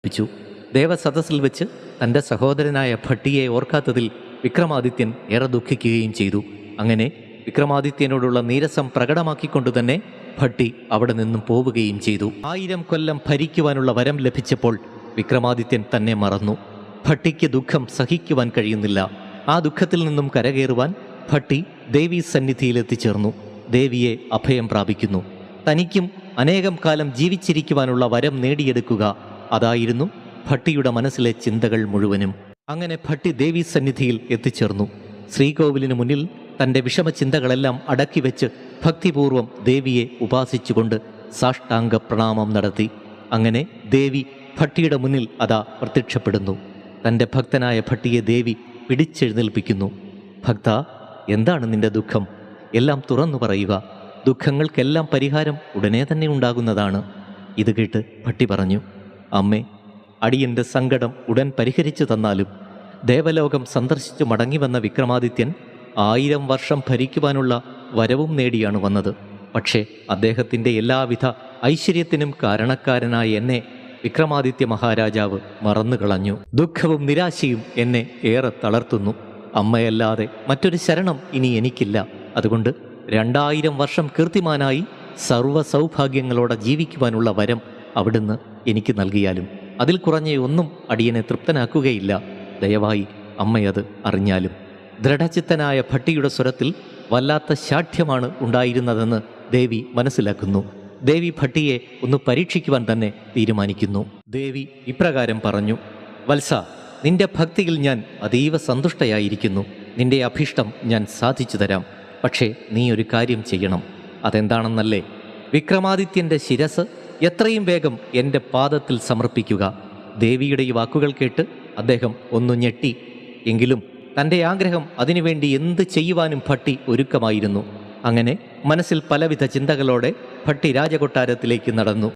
പ്പിച്ചു. ദേവസദസ്സിൽ വെച്ച് തൻ്റെ സഹോദരനായ ഭട്ടിയെ ഓർക്കാത്തതിൽ വിക്രമാദിത്യൻ ഏറെ ദുഃഖിക്കുകയും ചെയ്തു. അങ്ങനെ വിക്രമാദിത്യനോടുള്ള നീരസം പ്രകടമാക്കിക്കൊണ്ടു തന്നെ ഭട്ടി അവിടെ നിന്നും പോവുകയും ചെയ്തു. 1000 കൊല്ലം ഭരിക്കുവാനുള്ള വരം ലഭിച്ചപ്പോൾ വിക്രമാദിത്യൻ തന്നെ മറന്നു. ഭട്ടിക്ക് ദുഃഖം സഹിക്കുവാൻ കഴിയുന്നില്ല. ആ ദുഃഖത്തിൽ നിന്നും കരകയറുവാൻ ഭട്ടി ദേവീ സന്നിധിയിലെത്തിച്ചേർന്നു. ദേവിയെ അഭയം പ്രാപിക്കുന്നു. തനിക്കും അനേകം കാലം ജീവിച്ചിരിക്കുവാനുള്ള വരം നേടിയെടുക്കുക, അതായിരുന്നു ഭട്ടിയുടെ മനസ്സിലെ ചിന്തകൾ മുഴുവനും. അങ്ങനെ ഭട്ടി ദേവീ സന്നിധിയിൽ എത്തിച്ചേർന്നു. ശ്രീകോവിലിനു മുന്നിൽ തൻ്റെ വിഷമചിന്തകളെല്ലാം അടക്കിവെച്ച് ഭക്തിപൂർവം ദേവിയെ ഉപാസിച്ചുകൊണ്ട് സാഷ്ടാംഗ പ്രണാമം നടത്തി. അങ്ങനെ ദേവി ഭട്ടിയുടെ മുന്നിൽ അതാ പ്രത്യക്ഷപ്പെടുന്നു. തൻ്റെ ഭക്തനായ ഭട്ടിയെ ദേവി പിടിച്ചെഴുന്നേൽപ്പിക്കുന്നു. ഭക്ത, എന്താണ് നിന്റെ ദുഃഖം? എല്ലാം തുറന്നു പറയുക. ദുഃഖങ്ങൾക്കെല്ലാം പരിഹാരം ഉടനെ തന്നെ ഉണ്ടാകുന്നതാണ്. ഇത് കേട്ട് ഭട്ടി പറഞ്ഞു, അമ്മേ, അടിയൻ്റെ സങ്കടം ഉടൻ പരിഹരിച്ചു തന്നാലും. ദേവലോകം സന്ദർശിച്ചു മടങ്ങിവന്ന വിക്രമാദിത്യൻ 1000 വർഷം ഭരിക്കുവാനുള്ള വരവും നേടിയാണ് വന്നത്. പക്ഷേ അദ്ദേഹത്തിൻ്റെ എല്ലാവിധ ഐശ്വര്യത്തിനും കാരണക്കാരനായ എന്നെ വിക്രമാദിത്യ മഹാരാജാവ് മറന്നുകളഞ്ഞു. ദുഃഖവും നിരാശയും എന്നെ ഏറെ തളർത്തുന്നു. അമ്മയല്ലാതെ മറ്റൊരു ശരണം ഇനി എനിക്കില്ല. അതുകൊണ്ട് 2000 വർഷം കീർത്തിമാനായി സർവ്വ സൗഭാഗ്യങ്ങളോടെ ജീവിക്കുവാനുള്ള വരം അവിടുന്ന് എനിക്ക് നൽകിയാലും അതിൽ കുറഞ്ഞ ഒന്നും അടിയനെ തൃപ്തനാക്കുകയില്ല. ദയവായി അമ്മയത് അറിഞ്ഞാലും. ദൃഢചിത്തനായ ഭട്ടിയുടെ സ്വരത്തിൽ വല്ലാത്ത ശാഠ്യമാണ് ഉണ്ടായിരുന്നതെന്ന് ദേവി മനസ്സിലാക്കുന്നു. ദേവി ഭട്ടിയെ ഒന്ന് പരീക്ഷിക്കുവാൻ തന്നെ തീരുമാനിക്കുന്നു. ദേവി ഇപ്രകാരം പറഞ്ഞു, വത്സ, നിന്റെ ഭക്തിയിൽ ഞാൻ അതീവ സന്തുഷ്ടയായിരിക്കുന്നു. നിന്റെ അഭീഷ്ടം ഞാൻ സാധിച്ചു തരാം. പക്ഷേ നീ ഒരു കാര്യം ചെയ്യണം. അതെന്താണെന്നല്ലേ? വിക്രമാദിത്യൻ്റെ ശിരസ് എത്രയും വേഗം എൻ്റെ പാദത്തിൽ സമർപ്പിക്കുക. ദേവിയുടെ ഈ വാക്കുകൾ കേട്ട് അദ്ദേഹം ഒന്നു ഞെട്ടി. എങ്കിലും തൻ്റെ ആഗ്രഹം അതിനുവേണ്ടി എന്ത് ചെയ്യുവാനും ഭട്ടി ഒരുക്കമായിരുന്നു. അങ്ങനെ മനസ്സിൽ പലവിധ ചിന്തകളോടെ ഭട്ടി രാജകൊട്ടാരത്തിലേക്ക് നടന്നു.